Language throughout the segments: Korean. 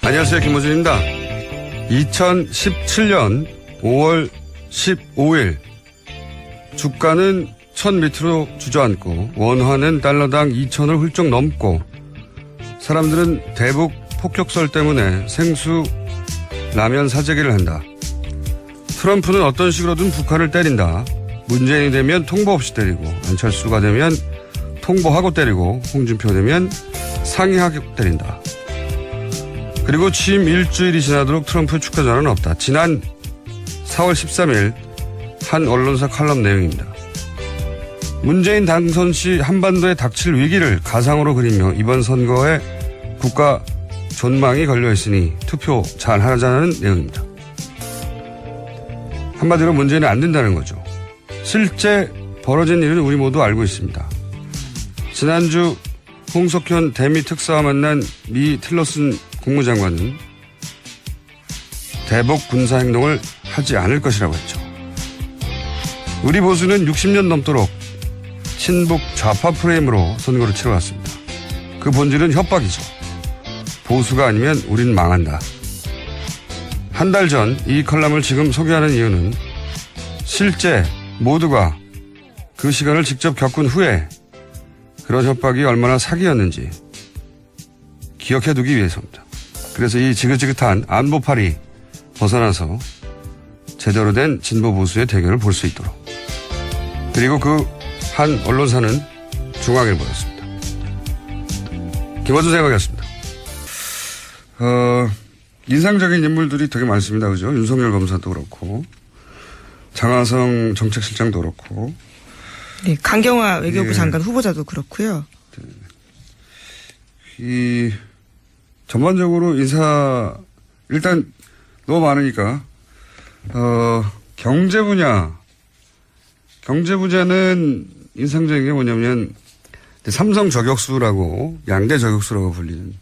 안녕하세요. 김호준입니다. 2017년 5월 15일 주가는 1000 밑으로 주저앉고 원화는 달러당 2000을 훌쩍 넘고 사람들은 대북 폭격설 때문에 생수 라면 사재기를 한다. 트럼프는 어떤 식으로든 북한을 때린다. 문재인이 되면 통보 없이 때리고 안철수가 되면 통보하고 때리고 홍준표 되면 상의하고 때린다. 그리고 취임 일주일이 지나도록 트럼프 축하 전화는 없다. 지난 4월 13일 한 언론사 칼럼 내용입니다. 문재인 당선 시 한반도에 닥칠 위기를 가상으로 그리며 이번 선거에 국가 존망이 걸려있으니 투표 잘 하자는 내용입니다. 한마디로 문재인은 안 된다는 거죠. 실제 벌어진 일은 우리 모두 알고 있습니다. 지난주 홍석현 대미 특사와 만난 미 틸러슨 국무장관은 대북 군사 행동을 하지 않을 것이라고 했죠. 우리 보수는 60년 넘도록 친북 좌파 프레임으로 선거를 치러왔습니다. 그 본질은 협박이죠. 보수가 아니면 우린 망한다. 한 달 전 이 컬럼을 지금 소개하는 이유는 실제 모두가 그 시간을 직접 겪은 후에 그런 협박이 얼마나 사기였는지 기억해두기 위해서입니다. 그래서 이 지긋지긋한 안보파리 벗어나서 제대로 된 진보 보수의 대결을 볼 수 있도록. 그리고 그 한 언론사는 중앙일보였습니다. 김어준 생각이었습니다. 인상적인 인물들이 되게 많습니다. 그죠? 윤석열 검사도 그렇고 장하성 정책실장도 그렇고. 네, 강경화 외교부 장관 후보자도 그렇고요. 이 전반적으로 인사 일단 너무 많으니까 경제 분야는 인상적인 게 뭐냐면 삼성 저격수라고 양대 저격수라고 불리는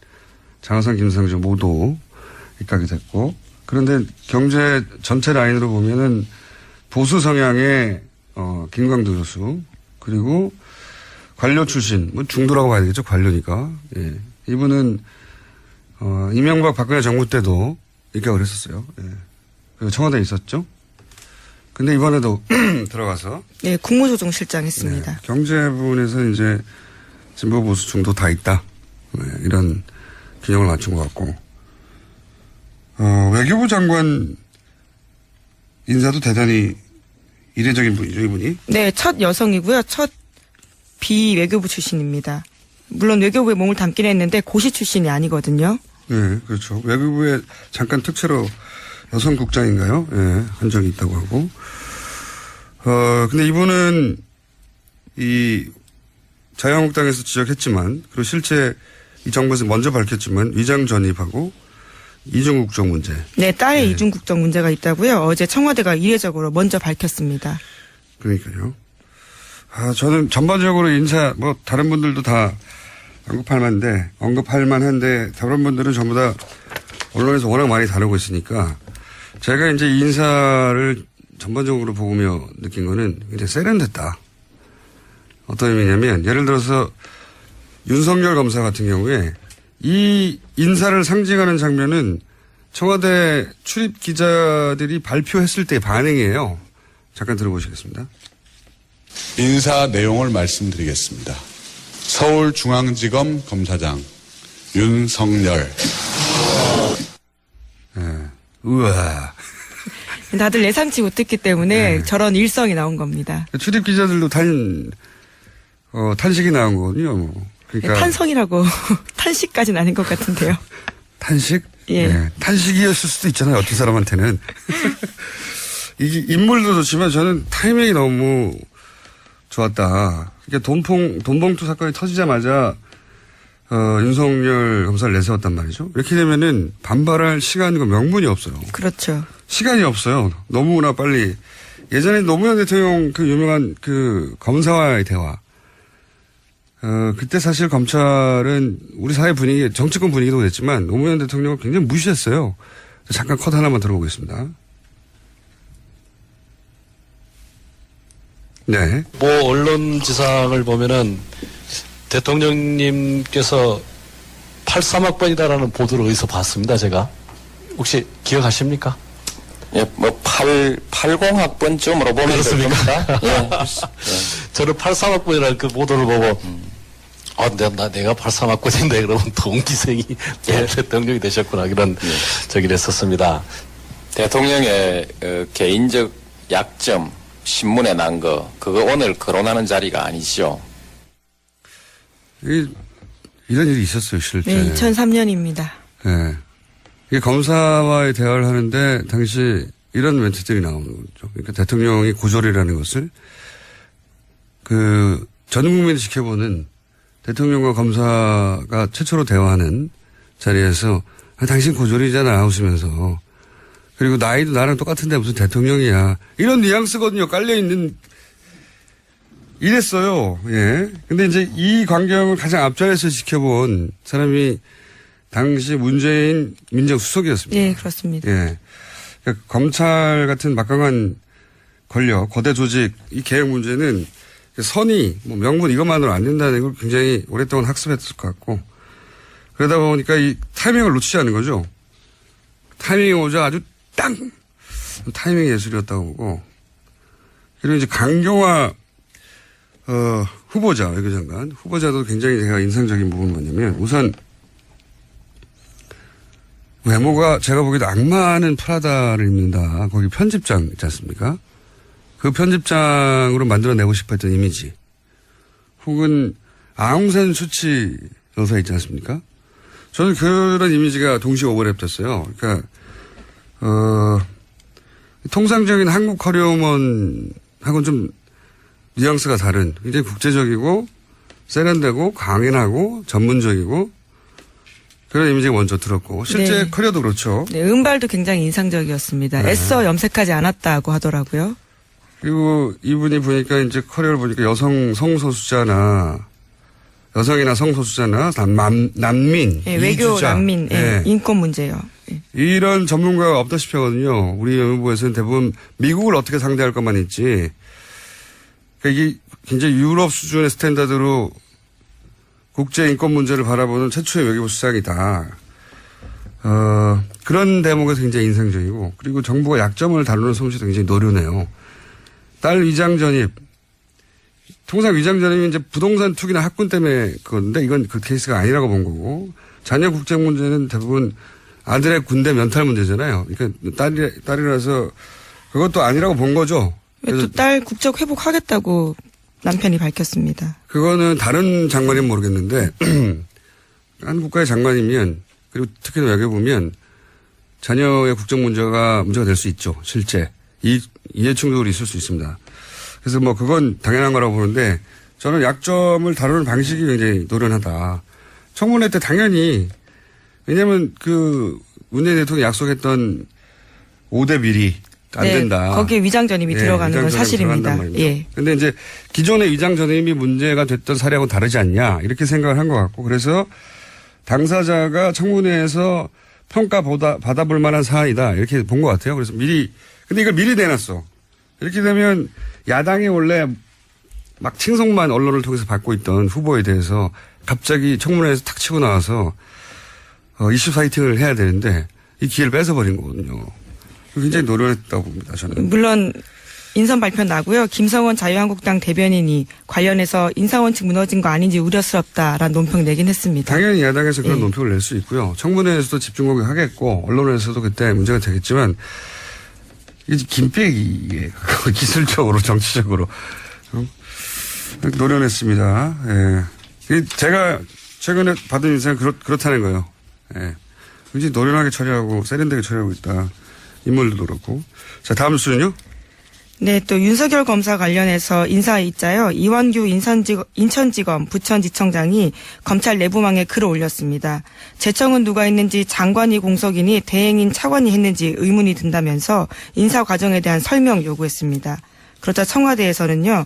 장하성 김상조 모두 입각이 됐고, 그런데 경제 전체 라인으로 보면은 보수 성향의 김광두 교수, 그리고 관료 출신, 뭐 중도라고 봐야 되겠죠, 관료니까. 예. 이분은 이명박 박근혜 정부 때도 입각을 했었어요. 예. 그리고 청와대에 있었죠. 근데 이번에도 들어가서. 네, 국무조정실장 했습니다. 네, 경제 부분에서 이제 진보 보수 중도 다 있다. 네, 이런 균형을 맞춘 것 같고. 외교부 장관 인사도 대단히 이례적인 분이죠, 이분이. 네, 첫 여성이고요. 첫 비외교부 출신입니다. 물론 외교부에 몸을 담긴 했는데 고시 출신이 아니거든요. 네, 그렇죠. 외교부에 잠깐 특채로 여성국장인가요? 예, 한 적이 있다고 하고. 근데 이분은 이 자유한국당에서 지적했지만, 그리고 실제 이 정부에서 먼저 밝혔지만 위장 전입하고 이중국적 문제. 네, 딸의 이중국적 문제가 있다고요. 어제 청와대가 이례적으로 먼저 밝혔습니다. 그러니까요. 저는 전반적으로 인사, 뭐 다른 분들도 다 언급할 만한데 다른 분들은 전부 다 언론에서 워낙 많이 다루고 있으니까 제가 이제 이 인사를 전반적으로 보며 느낀 거는 굉장히 세련됐다. 어떤 의미냐면 예를 들어서 윤석열 검사 같은 경우에 이 인사를 상징하는 장면은 청와대 출입 기자들이 발표했을 때 반응이에요. 잠깐 들어보시겠습니다. 인사 내용을 말씀드리겠습니다. 서울중앙지검 검사장 윤석열. 우와. 다들 예상치 못했기 때문에 저런 일성이 나온 겁니다. 출입 기자들도 탄식이 나온 거거든요. 뭐. 그러니까 탄성이라고 탄식까지는 아닌 것 같은데요. 탄식? 예. 네. 탄식이었을 수도 있잖아요. 어떤 사람한테는. 이게 인물도 좋지만 저는 타이밍이 너무 좋았다. 그러니까 돈봉투 사건이 터지자마자 윤석열 검사를 내세웠단 말이죠. 이렇게 되면은 반발할 시간과 명분이 없어요. 그렇죠. 시간이 없어요. 너무나 빨리. 예전에 노무현 대통령 그 유명한 그 검사와의 대화. 그때 사실 검찰은 우리 사회 분위기, 정치권 분위기도 그랬지만 노무현 대통령을 굉장히 무시했어요. 잠깐 컷 하나만 들어보겠습니다. 네. 뭐 언론 지상을 보면은 대통령님께서 83학번이다라는 보도를 어디서 봤습니다, 제가. 혹시 기억하십니까? 예, 뭐 80학번쯤으로 보면 될 겁니다. 예. 저는 83학번이라는 그 보도를 보고 내가 83학번인데 그러면 동기생이 대통령이 되셨구나 이런 저기를 했었습니다. 대통령의 개인적 약점 신문에 난 거 그거 오늘 거론하는 자리가 아니죠. 이런 일이 있었어요, 실제. 네, 2003년입니다. 예. 이게 검사와의 대화를 하는데 당시 이런 멘트들이 나오는 거죠. 그러니까 대통령이 고졸이라는 것을 전 국민이 지켜보는 대통령과 검사가 최초로 대화하는 자리에서 당신 고졸이잖아 웃으면서 그리고 나이도 나랑 똑같은데 무슨 대통령이야 이런 뉘앙스거든요. 깔려있는 이랬어요. 예. 근데 이제 이 광경을 가장 앞자리에서 지켜본 사람이 당시 문재인 민정수석이었습니다. 네, 그렇습니다. 예. 그러니까 검찰 같은 막강한 권력, 거대 조직, 이 개혁 문제는 선의, 명분 이것만으로 안 된다는 걸 굉장히 오랫동안 학습했을 것 같고, 그러다 보니까 이 타이밍을 놓치지 않는 거죠. 타이밍이 오자 아주 땅! 타이밍 예술이었다고 보고, 그리고 이제 강경화, 후보자, 외교장관. 후보자도 굉장히 제가 인상적인 부분은 뭐냐면, 우선, 외모가 제가 보기에도 악마는 프라다를 입는다. 거기 편집장 있지 않습니까? 그 편집장으로 만들어내고 싶어 했던 이미지. 혹은 아웅산 수치 여사 있지 않습니까? 저는 그런 이미지가 동시에 오버랩됐어요. 그러니까, 통상적인 한국 커리어먼하고는 좀 뉘앙스가 다른 굉장히 국제적이고 세련되고 강인하고 전문적이고 그런 이미지가 먼저 들었고 실제 네. 커리어도 그렇죠. 네, 은발도 굉장히 인상적이었습니다. 네. 애써 염색하지 않았다고 하더라고요. 그리고 이분이 보니까 이제 커리어를 보니까 여성이나 성소수자나 난민, 네, 외교 이주자. 난민, 네. 인권 문제요. 네. 이런 전문가가 없다시피 하거든요. 우리 외무부에서는 대부분 미국을 어떻게 상대할 것만 있지. 그러니까 이게 굉장히 유럽 수준의 스탠다드로 국제 인권 문제를 바라보는 최초의 외교부 수장이다. 그런 대목에서 굉장히 인상적이고, 그리고 정부가 약점을 다루는 솜씨도 굉장히 노련해요. 딸 위장 전입. 통상 위장 전입이 이제 부동산 투기나 학군 때문에 그건데, 이건 그 케이스가 아니라고 본 거고, 자녀 국적 문제는 대부분 아들의 군대 면탈 문제잖아요. 그러니까 딸이라서 그것도 아니라고 본 거죠. 또 딸 국적 회복하겠다고 남편이 밝혔습니다. 그거는 다른 장관이면 모르겠는데 한 국가의 장관이면 그리고 특히나 외교부면 자녀의 국적 문제가 될 수 있죠. 실제 이해 충돌이 있을 수 있습니다. 그래서 뭐 그건 당연한 거라고 보는데 저는 약점을 다루는 방식이 굉장히 노련하다. 청문회 때 당연히 왜냐하면 그 문재인 대통령이 약속했던 5대 비리 안 된다. 거기에 위장 전입이 들어가는 건 사실입니다. 예. 근데 이제 기존의 위장 전입이 문제가 됐던 사례하고 다르지 않냐 이렇게 생각을 한 것 같고 그래서 당사자가 청문회에서 평가 받아볼 만한 사안이다 이렇게 본 것 같아요. 그래서 근데 이걸 미리 내놨어. 이렇게 되면 야당이 원래 막 칭송만 언론을 통해서 받고 있던 후보에 대해서 갑자기 청문회에서 탁 치고 나와서 이슈 사이팅을 해야 되는데 이 기회를 뺏어버린 거거든요. 굉장히 노련했다고 봅니다, 저는. 물론 인선 발표 나고요. 김성원 자유한국당 대변인이 관련해서 인사원칙 무너진 거 아닌지 우려스럽다라는 논평 내긴 했습니다. 당연히 야당에서 그런 논평을 낼 수 있고요. 청문회에서도 집중 공격하겠고 언론에서도 그때 문제가 되겠지만 이게 김빼기에 기술적으로 정치적으로 노련했습니다. 예. 제가 최근에 받은 인상은 그렇다는 거예요. 예. 굉장히 노련하게 처리하고 세련되게 처리하고 있다. 인물도 그렇고. 자, 다음 수는요? 네, 또 윤석열 검사 관련해서 인사 있자요. 이완규 인천지검 부천지청장이 검찰 내부망에 글을 올렸습니다. 재청은 누가 했는지 장관이 공석이니 대행인 차관이 했는지 의문이 든다면서 인사 과정에 대한 설명 요구했습니다. 그러자 청와대에서는요.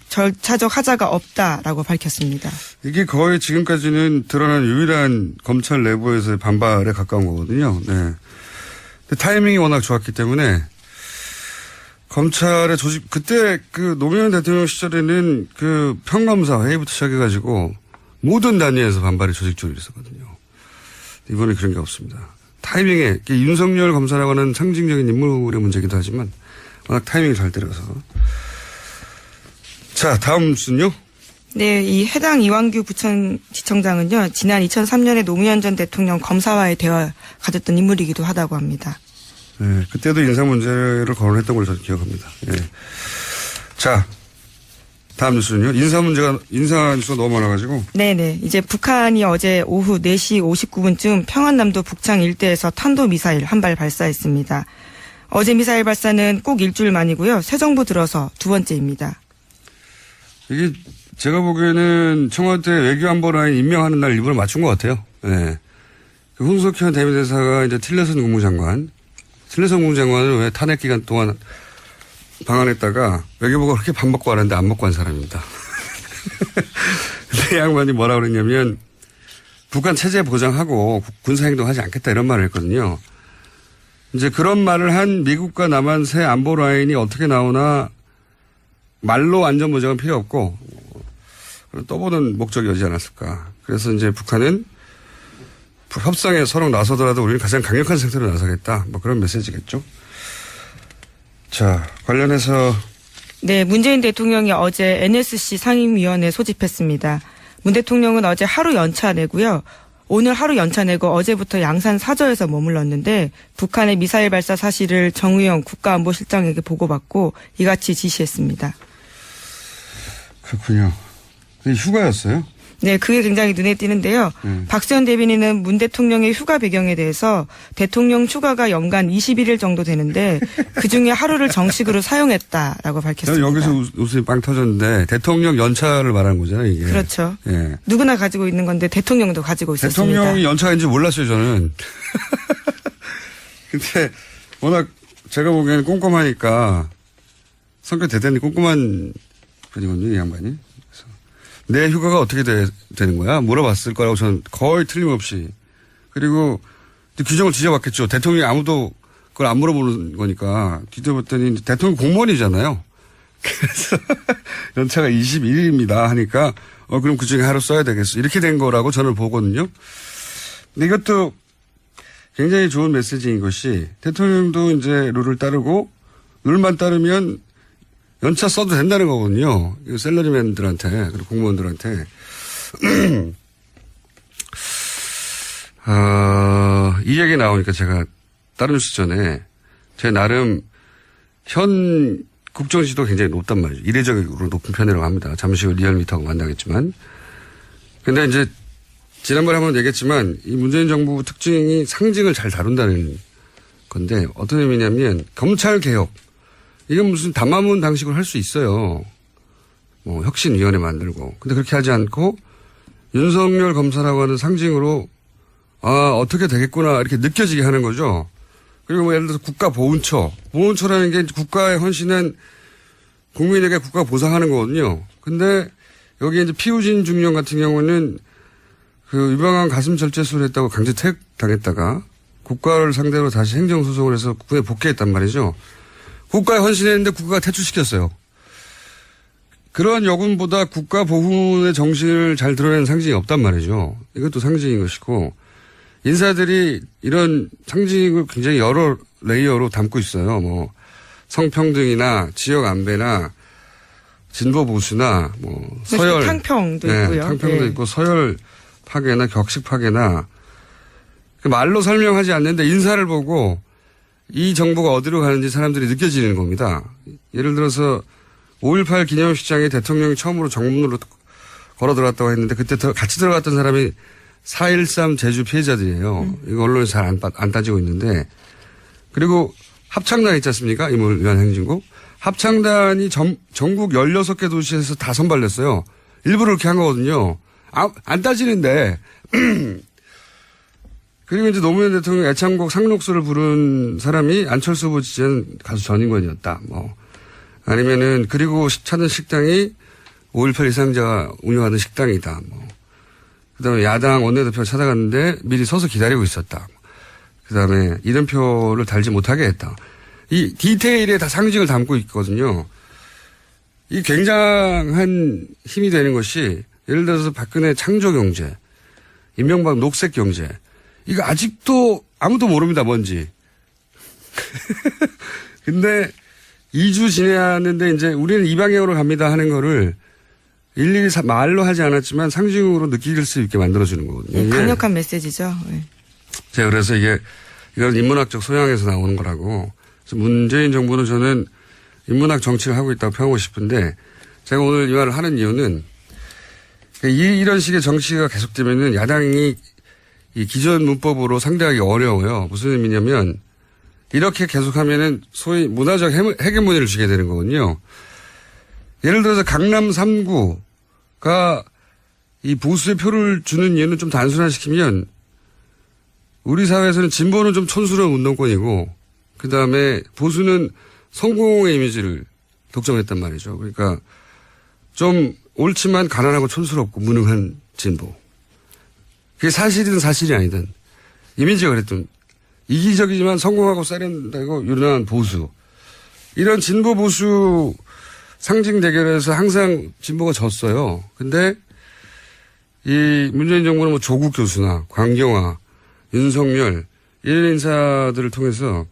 절차적 하자가 없다라고 밝혔습니다. 이게 거의 지금까지는 드러난 유일한 검찰 내부에서의 반발에 가까운 거거든요. 네. 근데 타이밍이 워낙 좋았기 때문에 검찰의 조직 그때 그 노무현 대통령 시절에는 그 평검사 회의부터 시작해가지고 모든 단위에서 반발이 조직적으로 있었거든요. 이번에 그런 게 없습니다. 타이밍에 윤석열 검사라고 하는 상징적인 인물의 문제이기도 하지만 워낙 타이밍이 잘 들어서. 자, 다음 뉴스는요. 네, 이 해당 이완규 부천지청장은요, 지난 2003년에 노무현 전 대통령 검사와의 대화 가졌던 인물이기도 하다고 합니다. 네, 그때도 인상 문제를 거론했던 걸로 저는 기억합니다. 예. 자, 다음 뉴스는요. 인사 뉴스가 너무 많아가지고. 네네. 이제 북한이 어제 오후 4시 59분쯤 평안남도 북창 일대에서 탄도미사일 한 발 발사했습니다. 어제 미사일 발사는 꼭 일주일 만이고요. 새 정부 들어서 두 번째입니다. 이게 제가 보기에는 청와대 외교안보라인 임명하는 날 일부러 맞춘 것 같아요. 예. 그 홍석현 대미대사가 이제 틸러슨 국무장관을 왜 탄핵 기간 동안 방한했다가 외교부가 그렇게 밥 먹고 하는데 안 먹고 한 사람입니다. 근데 이 양반이 뭐라 그랬냐면 북한 체제 보장하고 군사행동하지 않겠다 이런 말을 했거든요. 이제 그런 말을 한 미국과 남한 새 안보 라인이 어떻게 나오나 말로 안전 보장은 필요 없고 떠보는 목적이었지 않았을까. 그래서 이제 북한은 협상에 서로 나서더라도 우리는 가장 강력한 상태로 나서겠다. 뭐 그런 메시지겠죠. 자, 관련해서. 네, 문재인 대통령이 어제 NSC 상임위원회 소집했습니다. 문 대통령은 어제 하루 연차 내고요. 오늘 하루 연차 내고 어제부터 양산 사저에서 머물렀는데 북한의 미사일 발사 사실을 정의용 국가안보실장에게 보고받고 이같이 지시했습니다. 그렇군요. 휴가였어요? 네, 그게 굉장히 눈에 띄는데요. 박수현 대변인은 문 대통령의 휴가 배경에 대해서 대통령 휴가가 연간 21일 정도 되는데 그중에 하루를 정식으로 사용했다라고 밝혔습니다. 여기서 웃음이 빵 터졌는데 대통령 연차를 말하는 거잖아요, 이게. 그렇죠. 예. 누구나 가지고 있는 건데 대통령도 가지고 있었습니다. 대통령이 연차인지 몰랐어요, 저는. 근데 워낙 제가 보기에는 꼼꼼하니까 성격 대단히 꼼꼼한 분이거든요, 이 양반이. 내 휴가가 어떻게 되는 거야? 물어봤을 거라고 저는 거의 틀림없이. 그리고 규정을 뒤져봤겠죠. 대통령이 아무도 그걸 안 물어보는 거니까 뒤져봤더니 대통령 공무원이잖아요. 그래서 연차가 21일입니다 하니까 그럼 그중에 하루 써야 되겠어. 이렇게 된 거라고 저는 보거든요. 근데 이것도 굉장히 좋은 메시지인 것이 대통령도 이제 룰을 따르고 룰만 따르면 연차 써도 된다는 거거든요. 샐러리맨들한테, 그리고 공무원들한테. 이 얘기 나오니까 제가 다른 뉴스 전에 제 나름 현 국정지도 굉장히 높단 말이죠. 이례적으로 높은 편이라고 합니다. 잠시 후 리얼미터하고 만나겠지만. 근데 이제 지난번에 한번 얘기했지만 이 문재인 정부 특징이 상징을 잘 다룬다는 건데 어떤 의미냐면 검찰개혁. 이건 무슨 담화문 방식으로 할 수 있어요. 뭐 혁신위원회 만들고. 근데 그렇게 하지 않고 윤석열 검사라고 하는 상징으로 어떻게 되겠구나 이렇게 느껴지게 하는 거죠. 그리고 뭐 예를 들어서 국가보훈처. 보훈처라는 게 국가에 헌신한 국민에게 국가 보상하는 거거든요. 근데 여기 이제 피우진 중령 같은 경우는 그 유방암 가슴 절제술을 했다고 강제 퇴역 당했다가 국가를 상대로 다시 행정소송을 해서 국회에 복귀했단 말이죠. 국가에 헌신했는데 국가가 퇴출시켰어요. 그러한 여군보다 국가 보훈의 정신을 잘 드러내는 상징이 없단 말이죠. 이것도 상징인 것이고 인사들이 이런 상징을 굉장히 여러 레이어로 담고 있어요. 뭐 성평등이나 지역 안배나 진보 보수나 뭐 서열 탕평도 있고요. 탕평도 있고 서열 파괴나 격식 파괴나 말로 설명하지 않는데 인사를 보고 이 정부가 어디로 가는지 사람들이 느껴지는 겁니다. 예를 들어서 5.18 기념식장에 대통령이 처음으로 정문으로 걸어 들어갔다고 했는데 그때 같이 들어갔던 사람이 4.13 제주 피해자들이에요. 이거 언론에서 잘 안 따지고 있는데. 그리고 합창단 있지 않습니까? 임을 위한 행진곡. 합창단이 전국 16개 도시에서 다 선발됐어요. 일부러 그렇게 한 거거든요. 안 따지는데. 그리고 이제 노무현 대통령 애창곡 상록수를 부른 사람이 안철수 후보 지지한 가수 전인권이었다. 뭐. 아니면은, 그리고 찾은 식당이 5.18 희생자가 운영하는 식당이다. 뭐. 그 다음에 야당 원내대표 찾아갔는데 미리 서서 기다리고 있었다. 그 다음에 이름표를 달지 못하게 했다. 이 디테일에 다 상징을 담고 있거든요. 이 굉장한 힘이 되는 것이 예를 들어서 박근혜 창조경제, 이명박 녹색경제, 이거 아직도 아무도 모릅니다, 뭔지. 근데 2주 지내는데 이제 우리는 이 방향으로 갑니다 하는 거를 일일이 말로 하지 않았지만 상징으로 느낄 수 있게 만들어주는 거거든요. 네, 강력한 메시지죠. 네. 제가 그래서 이건 인문학적 소양에서 나오는 거라고. 그래서 문재인 정부는 저는 인문학 정치를 하고 있다고 평하고 싶은데 제가 오늘 이 말을 하는 이유는 이런 식의 정치가 계속되면은 야당이 이 기존 문법으로 상대하기 어려워요. 무슨 의미냐면 이렇게 계속하면은 소위 문화적 헤게모니를 주게 되는 거거든요. 예를 들어서 강남 3구가 이 보수의 표를 주는 이유는 좀 단순화시키면 우리 사회에서는 진보는 좀 촌스러운 운동권이고 그다음에 보수는 성공의 이미지를 독점했단 말이죠. 그러니까 좀 옳지만 가난하고 촌스럽고 무능한 진보. 그게 사실이든 사실이 아니든 이미지가 그랬던 이기적이지만 성공하고 세련되고 유능한 보수. 이런 진보 보수 상징 대결에서 항상 진보가 졌어요. 근데 이 문재인 정부는 뭐 조국 교수나 광경화, 윤석열 이런 인사들을 통해서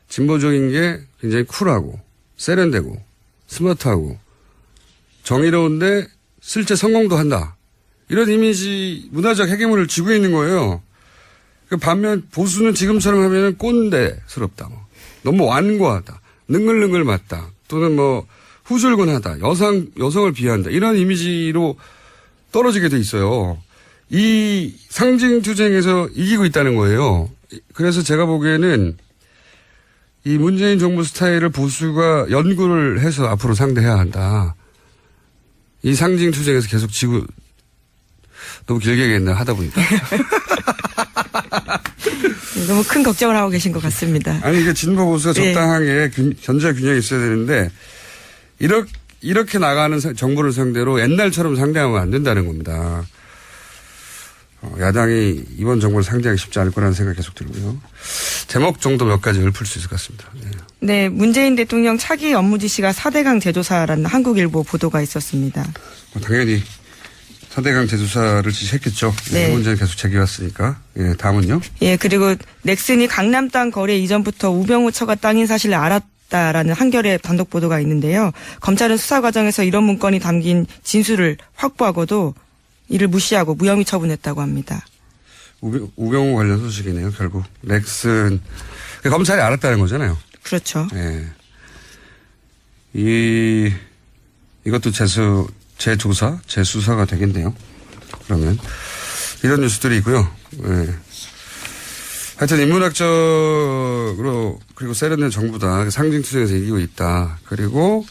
진보적인 게 굉장히 쿨하고 세련되고 스마트하고 정의로운데 실제 성공도 한다. 이런 이미지 문화적 헤게모니를 쥐고 있는 거예요. 반면 보수는 지금처럼 하면 꼰대스럽다. 뭐. 너무 완고하다. 능글능글 맞다. 또는 뭐 후줄근하다. 여성을 비하한다. 이런 이미지로 떨어지게 돼 있어요. 이 상징 투쟁에서 이기고 있다는 거예요. 그래서 제가 보기에는 이 문재인 정부 스타일을 보수가 연구를 해서 앞으로 상대해야 한다. 이 상징 투쟁에서 계속 지고 너무 길게 얘기했나 하다 보니까. 너무 큰 걱정을 하고 계신 것 같습니다. 아니 이게 진보 보수가 적당하게 견제 균형이 있어야 되는데 이렇게 나가는 정부를 상대로 옛날처럼 상대하면 안 된다는 겁니다. 야당이 이번 정부를 상대하기 쉽지 않을 거라는 생각이 계속 들고요. 제목 정도 몇 가지 읊을 수 있을 것 같습니다. 네. 네, 문재인 대통령 차기 업무 지시가 4대강 재조사라는 한국일보 보도가 있었습니다. 당연히 4대강 재조사를 지시했겠죠. 네. 문제는 계속 제기왔으니까. 예, 다음은요? 예, 그리고 넥슨이 강남 땅 거래 이전부터 우병우 처가 땅인 사실을 알았다라는 한겨레 단독 보도가 있는데요. 검찰은 수사 과정에서 이런 문건이 담긴 진술을 확보하고도 이를 무시하고 무혐의 처분했다고 합니다. 우병우 관련 소식이네요, 결국. 넥슨. 검찰이 알았다는 거잖아요. 그렇죠. 예. 이것도 재조사, 재수사가 되겠네요. 그러면. 이런 뉴스들이 있고요. 예. 하여튼 인문학적으로 그리고 세련된 정부다. 상징투쟁에서 이기고 있다. 그리고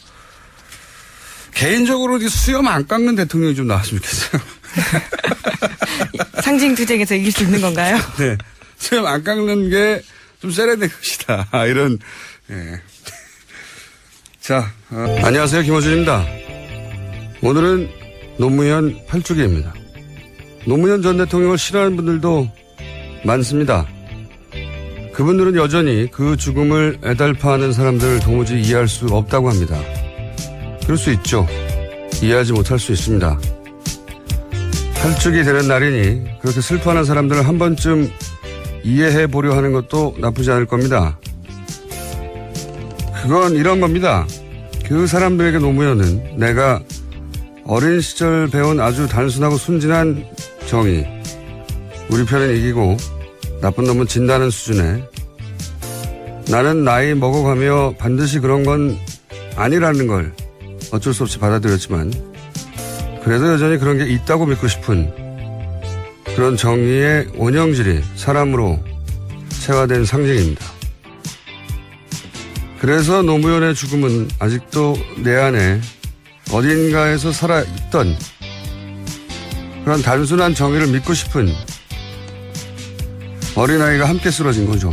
개인적으로 수염 안 깎는 대통령이 좀 나왔으면 좋겠어요. 상징 투쟁에서 이길 수 있는 건가요? 네. 수염 안 깎는 게 좀 세련된 것이다. 이런, 예. 자, 안녕하세요. 김어준입니다. 오늘은 노무현 8주기입니다. 노무현 전 대통령을 싫어하는 분들도 많습니다. 그분들은 여전히 그 죽음을 애달파하는 사람들을 도무지 이해할 수 없다고 합니다. 그럴 수 있죠. 이해하지 못할 수 있습니다. 8주기 되는 날이니 그렇게 슬퍼하는 사람들을 한 번쯤 이해해 보려 하는 것도 나쁘지 않을 겁니다. 그건 이런 겁니다. 그 사람들에게 노무현은 내가 어린 시절 배운 아주 단순하고 순진한 정의, 우리 편은 이기고 나쁜 놈은 진다는 수준에 나는 나이 먹어가며 반드시 그런 건 아니라는 걸 어쩔 수 없이 받아들였지만 그래도 여전히 그런 게 있다고 믿고 싶은 그런 정의의 원형질이 사람으로 체화된 상징입니다. 그래서 노무현의 죽음은 아직도 내 안에 어딘가에서 살아있던 그런 단순한 정의를 믿고 싶은 어린아이가 함께 쓰러진 거죠.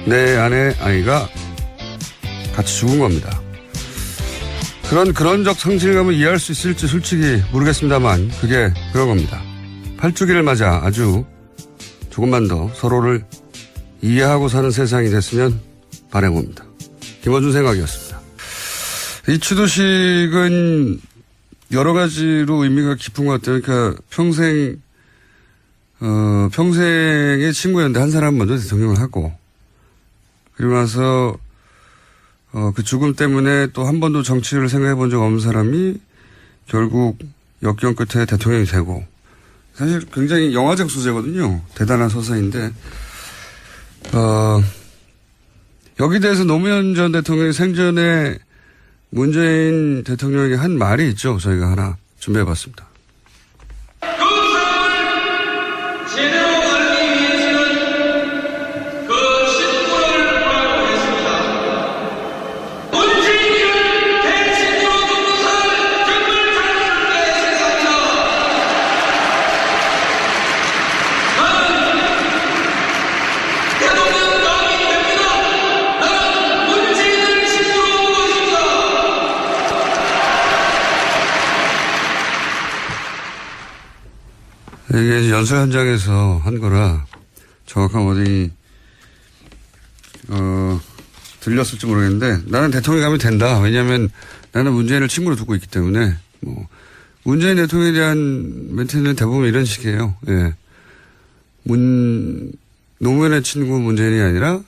내 안에 아이가 같이 죽은 겁니다. 그런 그런적 상실감을 이해할 수 있을지 솔직히 모르겠습니다만 그게 그런 겁니다. 8주기를 맞아 아주 조금만 더 서로를 이해하고 사는 세상이 됐으면 바라봅니다. 김어준 생각이었습니다. 이 추도식은 여러 가지로 의미가 깊은 것 같아요. 그러니까 평생 평생의 친구였는데 한 사람 먼저 대통령을 하고, 그리고 나서, 그 죽음 때문에 또 한 번도 정치를 생각해 본 적 없는 사람이 결국 역경 끝에 대통령이 되고, 사실 굉장히 영화적 소재거든요. 대단한 서사인데, 여기 대해서 노무현 전 대통령이 생전에 문재인 대통령에게 한 말이 있죠. 저희가 하나 준비해 봤습니다. 제대로 알기 위해서는 그 신분을 보라고 했습니다. 문재인을 대신으로 두는 것을 정말 자랑스럽게 생각합니다. 나는 대통령이 됩니다. 나는 문재인을 신분으로 두고 있습니다. 이게 이제 연설 현장에서 한 거라 정확한 워딩이 들렸을지 모르겠는데 나는 대통령이 가면 된다. 왜냐하면 나는 문재인을 친구로 두고 있기 때문에 뭐 문재인 대통령에 대한 멘트는 대부분 이런 식이에요. 예. 노무현의 친구 문재인이 아니라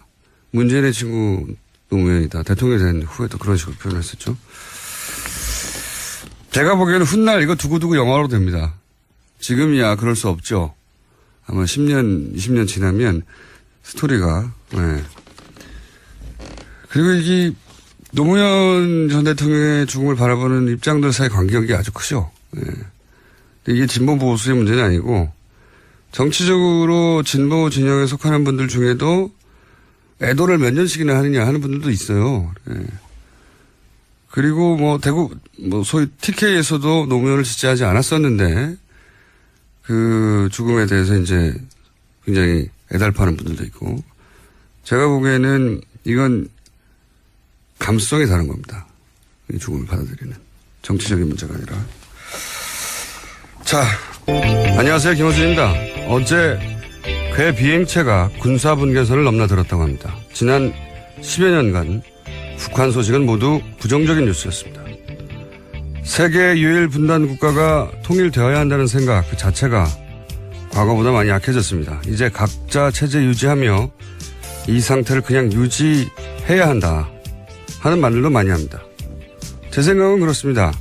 문재인의 친구 노무현이다. 대통령이 된 후에도 그런 식으로 표현했었죠. 제가 보기에는 훗날 이거 두고두고 영화로 됩니다. 지금이야 그럴 수 없죠. 아마 10년, 20년 지나면 스토리가. 네. 그리고 이게 노무현 전 대통령의 죽음을 바라보는 입장들 사이 간격이 아주 크죠. 네. 근데 이게 진보 보수의 문제는 아니고 정치적으로 진보 진영에 속하는 분들 중에도 애도를 몇 년씩이나 하느냐 하는 분들도 있어요. 네. 그리고 뭐 대구 소위 TK에서도 노무현을 지지하지 않았었는데 그 죽음에 대해서 이제 굉장히 애달파는 분들도 있고, 제가 보기에는 이건 감수성이 다른 겁니다. 이 죽음을 받아들이는 정치적인 문제가 아니라. 자, 안녕하세요, 김호준입니다. 어제 괴 비행체가 군사분계선을 넘나들었다고 합니다. 지난 10여 년간 북한 소식은 모두 부정적인 뉴스였습니다. 세계 유일 분단 국가가 통일되어야 한다는 생각 그 자체가 과거보다 많이 약해졌습니다. 이제 각자 체제 유지하며 이 상태를 그냥 유지해야 한다 하는 말들도 많이 합니다. 제 생각은 그렇습니다.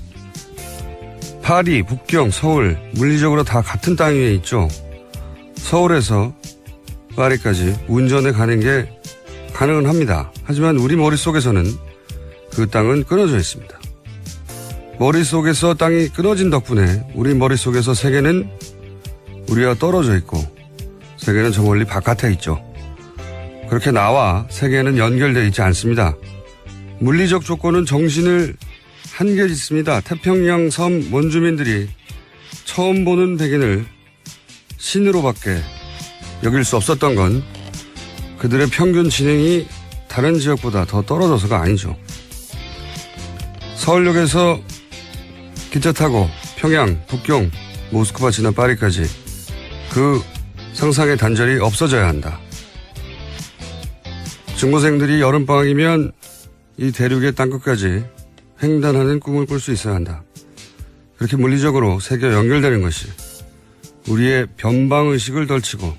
파리, 북경, 서울 물리적으로 다 같은 땅 위에 있죠. 서울에서 파리까지 운전에 가는 게 가능은 합니다. 하지만 우리 머릿속에서는 그 땅은 끊어져 있습니다. 머릿속에서 땅이 끊어진 덕분에 우리 머릿속에서 세계는 우리와 떨어져 있고 세계는 저 멀리 바깥에 있죠. 그렇게 나와 세계는 연결되어 있지 않습니다. 물리적 조건은 정신을 한계 짓습니다. 태평양 섬 원주민들이 처음 보는 백인을 신으로밖에 여길 수 없었던 건 그들의 평균 지능이 다른 지역보다 더 떨어져서가 아니죠. 서울역에서 기차 타고 평양, 북경, 모스크바 지나 파리까지 그 상상의 단절이 없어져야 한다. 중고생들이 여름방학이면 이 대륙의 땅끝까지 횡단하는 꿈을 꿀 수 있어야 한다. 그렇게 물리적으로 세계와 연결되는 것이 우리의 변방의식을 덜치고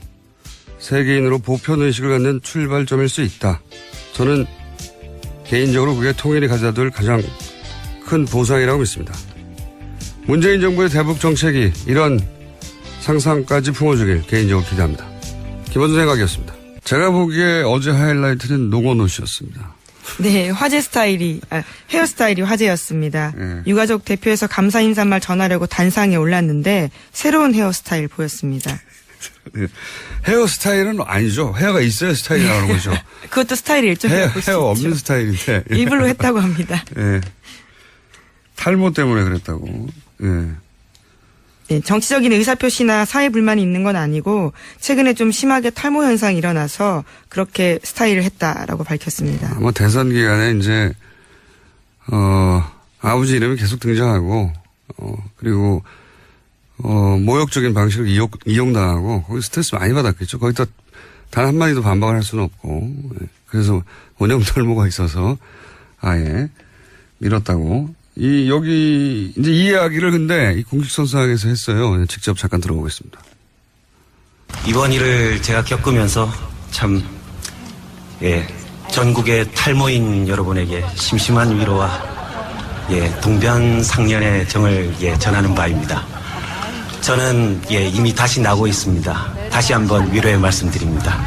세계인으로 보편의식을 갖는 출발점일 수 있다. 저는 개인적으로 그게 통일이 가져다 줄 가장 큰 보상이라고 믿습니다. 문재인 정부의 대북 정책이 이런 상상까지 품어주길 개인적으로 기대합니다. 김원준 생각이었습니다. 제가 보기에 어제 하이라이트는 노건호 씨였습니다. 네, 헤어스타일이 화제였습니다. 네. 유가족 대표에서 감사 인사말 전하려고 단상에 올랐는데 새로운 헤어스타일 보였습니다. 네. 헤어스타일은 아니죠. 헤어가 있어야 스타일이 나오는 거죠. 그것도 스타일의 일종이라고 볼 수 있죠. 헤어 없는 스타일인데. 일부러 했다고 합니다. 네. 탈모 때문에 그랬다고. 네. 네, 정치적인 의사표시나 사회 불만이 있는 건 아니고 최근에 좀 심하게 탈모 현상이 일어나서 그렇게 스타일을 했다라고 밝혔습니다. 뭐 대선 기간에 이제 아버지 이름이 계속 등장하고 그리고 모욕적인 방식으로 이용당하고 거기 스트레스 많이 받았겠죠. 거기다 단 한마디도 반박을 할 수는 없고 그래서 원형 탈모가 있어서 아예 밀었다고. 여기 이제 이 이야기를 근데 이 공식선상에서 했어요. 직접 잠깐 들어보겠습니다. 이번 일을 제가 겪으면서 참, 전국의 탈모인 여러분에게 심심한 위로와 동변상련의 정을 전하는 바입니다. 저는 이미 다시 나고 있습니다. 다시 한번 위로의 말씀드립니다.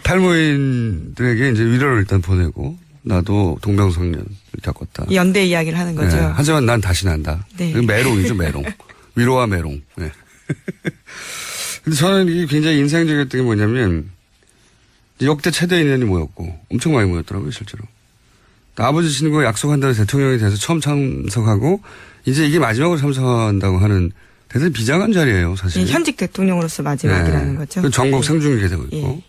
탈모인들에게 이제 위로를 일단 보내고 나도 동병상련을 겪었다. 연대 이야기를 하는 거죠. 네, 하지만 난 다시 난다. 네. 메롱이죠, 메롱. 위로와 메롱. 네. 근데 저는 이게 굉장히 인상적이었던 게 뭐냐면 역대 최대 인원이 모였고 엄청 많이 모였더라고요, 실제로. 아버지 친구가 약속한다는 대통령에 대해서 처음 참석하고 이제 이게 마지막으로 참석한다고 하는 대단히 비장한 자리예요, 사실. 현직 대통령으로서 마지막이라는 거죠. 전국 생중계 되고 있고.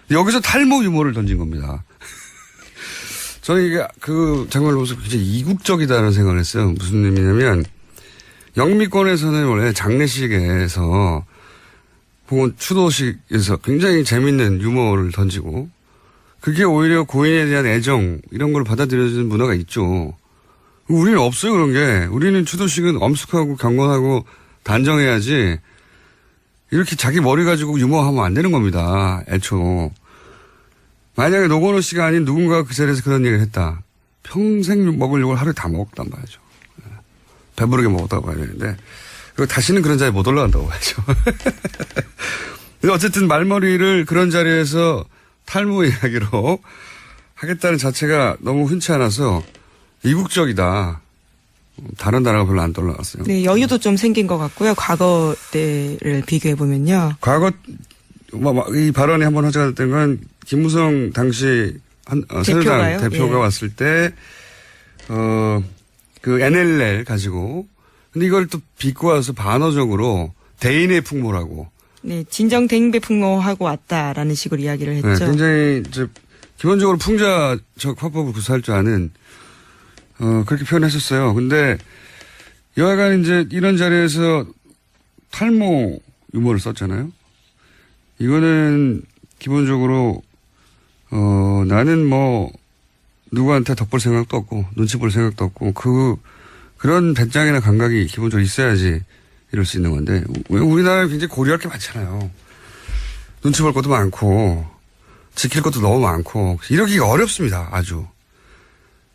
여기서 탈모 유머를 던진 겁니다. 저는 이게 그 장면을 보면서 굉장히 이국적이다는 생각을 했어요. 무슨 의미냐면 영미권에서는 원래 장례식에서 혹은 추도식에서 굉장히 재밌는 유머를 던지고 그게 오히려 고인에 대한 애정 이런 걸 받아들여지는 문화가 있죠. 우리는 없어요, 그런 게. 우리는 추도식은 엄숙하고 경건하고 단정해야지 이렇게 자기 머리 가지고 유머하면 안 되는 겁니다. 애초. 만약에 노건호 씨가 아닌 누군가가 그 자리에서 그런 얘기를 했다. 평생 먹을 욕을 하루에 다 먹었단 말이죠. 배부르게 먹었다고 봐야 되는데 그리고 다시는 그런 자리에 못 올라간다고 봐야죠. 근데 어쨌든 말머리를 그런 자리에서 탈모 이야기로 하겠다는 자체가 너무 흔치 않아서 이국적이다. 다른 나라가 별로 안 떠올라왔어요. 네, 여유도 좀 생긴 것 같고요. 과거 때를 비교해 보면요. 과거 이 발언이 한번 화제가 됐던 건 김무성 당시 새누리당 대표가 왔을 때 그 NLL 가지고 근데 이걸 또 비꼬 와서 반어적으로 대인의 풍모라고. 네, 진정 대인배 풍모하고 왔다라는 식으로 이야기를 했죠. 네, 굉장히 기본적으로 풍자적 화법을 구사할 줄 아는 그렇게 표현했었어요. 근데 여하간 이제 이런 자리에서 탈모 유머를 썼잖아요. 이거는 기본적으로 나는 뭐 누구한테 덕볼 생각도 없고 눈치 볼 생각도 없고 그런 배짱이나 감각이 기본적으로 있어야지 이럴 수 있는 건데 우리나라에 굉장히 고려할 게 많잖아요. 눈치 볼 것도 많고 지킬 것도 너무 많고 이러기가 어렵습니다. 아주.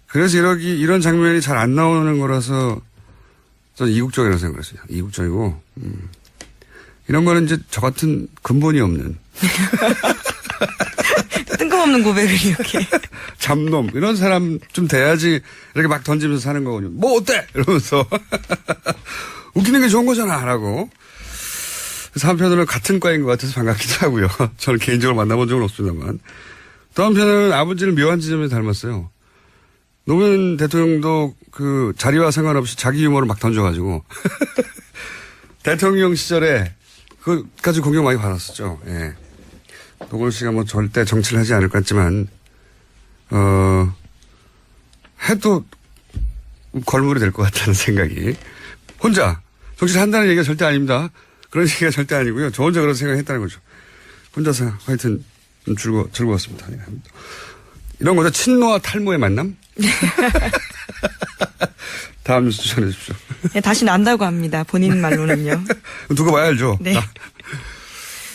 그래서 이런 장면이 잘 안 나오는 거라서 저는 이국적이라고 생각했어요. 이국적이고 이런 거는 이제 저 같은 근본이 없는 뜬금없는 고백을 이렇게 잡놈 이런 사람 좀 돼야지 이렇게 막 던지면서 사는 거군요. 뭐 어때? 이러면서 웃기는 게 좋은 거잖아 라고. 그래서 한편으로는 같은 과인 것 같아서 반갑기도 하고요. 저는 개인적으로 만나본 적은 없습니다만. 또 한편으로는 아버지를 묘한 지점에 닮았어요. 노무현 대통령도 그 자리와 상관없이 자기 유머를 막 던져가지고 대통령 시절에 그까지 공격 많이 받았었죠. 예. 노건호 씨가 뭐 절대 정치를 하지 않을 것 같지만 해도 걸물이 될 것 같다는 생각이. 혼자 정치를 한다는 얘기가 절대 아닙니다. 그런 얘기가 절대 아니고요. 저 혼자 그런 생각을 했다는 거죠. 혼자서 하여튼 즐거웠습니다. 이런 거죠. 친노와 탈모의 만남? 다음 뉴스 전해 주십시오. 네, 다시 난다고 합니다. 본인 말로는요. 두고 봐야 알죠. 네.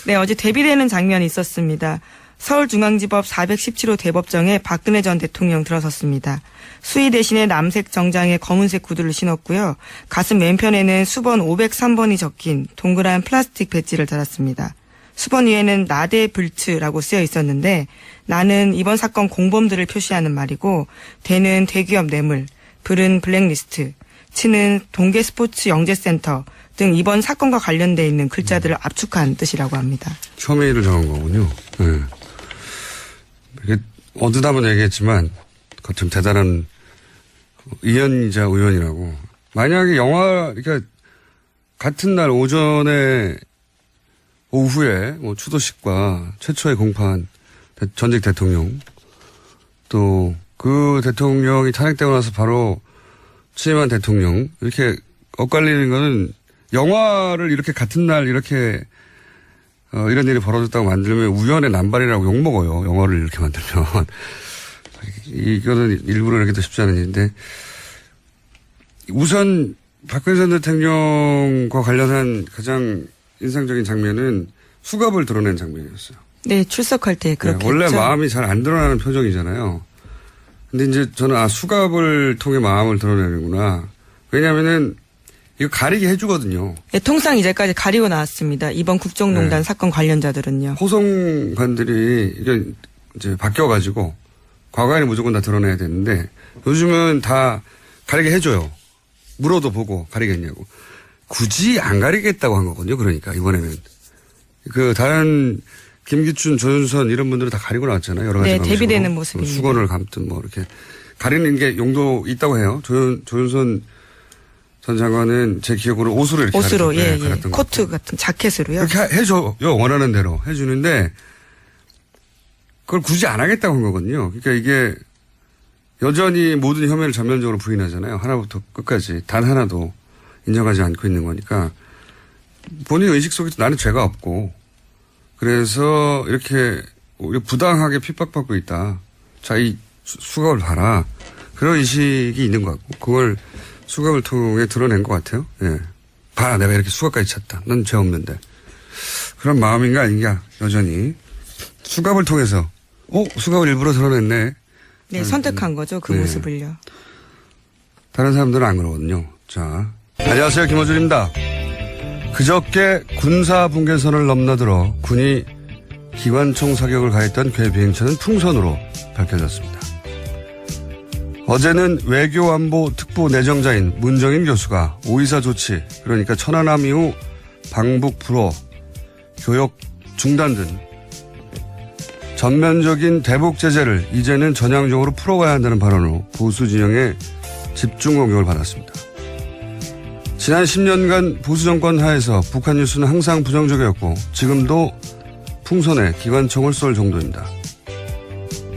네, 어제 대비되는 장면이 있었습니다. 서울중앙지법 417호 대법정에 박근혜 전 대통령 들어섰습니다. 수의 대신에 남색 정장에 검은색 구두를 신었고요. 가슴 왼편에는 수번 503번이 적힌 동그란 플라스틱 배지를 달았습니다. 수번 위에는 나대 불츠라고 쓰여 있었는데 나는 이번 사건 공범들을 표시하는 말이고 대는 대기업 뇌물, 불은 블랙리스트, 치는 동계 스포츠 영재센터 등 이번 사건과 관련돼 있는 글자들을 압축한 뜻이라고 합니다. 혐의를 정한 거군요. 네. 이게 어디다 한번 얘기했지만 좀 대단한 의원이자 의원이라고. 만약에 그러니까 같은 날 오후에 뭐 추도식과 최초의 공판 전직 대통령 또 그 대통령이 탄핵되고 나서 바로 취임한 대통령 이렇게 엇갈리는 거는 영화를 이렇게 같은 날 이렇게 이런 일이 벌어졌다고 만들면 우연의 남발이라고 욕먹어요. 영화를 이렇게 만들면. 이거는 일부러 이렇게도 쉽지 않은 일인데 우선 박근혜 전 대통령과 관련한 가장 인상적인 장면은 수갑을 드러낸 장면이었어요. 네, 출석할 때 그렇게 원래 했죠. 마음이 잘 안 드러나는 표정이잖아요. 근데 이제 저는 수갑을 통해 마음을 드러내는구나. 왜냐면은 이거 가리게 해주거든요. 네, 통상 이제까지 가리고 나왔습니다. 이번 국정농단 네. 사건 관련자들은요. 호송관들이 이게 이제 바뀌어가지고 과거에는 무조건 다 드러내야 되는데 요즘은 다 가리게 해줘요. 물어도 보고 가리겠냐고. 굳이 안 가리겠다고 한 거거든요. 그러니까 이번에는 다른 김기춘, 조윤선 이런 분들은 다 가리고 나왔잖아요. 여러 가지 네, 방식으로. 대비되는 모습입니다. 수건을 감든 뭐 이렇게 가리는 게 용도 있다고 해요. 조윤선 전 장관은 제 기억으로 옷으로 이렇게 옷으로, 예. 가렸던 것 코트 같아요. 같은 자켓으로요. 그렇게 해줘요. 원하는 대로 해주는데 그걸 굳이 안 하겠다고 한 거거든요. 그러니까 이게 여전히 모든 혐의를 전면적으로 부인하잖아요. 하나부터 끝까지 단 하나도 인정하지 않고 있는 거니까 본인 의식 속에서 나는 죄가 없고 그래서 이렇게 오히려 부당하게 핍박받고 있다. 자, 이 수갑을 봐라. 그런 의식이 있는 것 같고 그걸 수갑을 통해 드러낸 것 같아요. 예. 봐, 내가 이렇게 수갑까지 찼다. 난 죄 없는데. 그런 마음인가 아닌가 여전히 수갑을 통해서 수갑을 일부러 드러냈네. 네, 선택한 거죠. 그 네. 모습을요. 다른 사람들은 안 그러거든요. 자, 안녕하세요. 김어준입니다. 그저께 군사분계선을 넘나들어 군이 기관총 사격을 가했던 괴 비행체는 풍선으로 밝혀졌습니다. 어제는 외교안보 특보 내정자인 문정인 교수가 5.24 조치, 그러니까 천안함 이후 방북 불허, 교역 중단 등 전면적인 대북 제재를 이제는 전향적으로 풀어가야 한다는 발언으로 보수 진영의 집중 공격을 받았습니다. 지난 10년간 보수 정권 하에서 북한 뉴스는 항상 부정적이었고 지금도 풍선에 기관총을 쏠 정도입니다.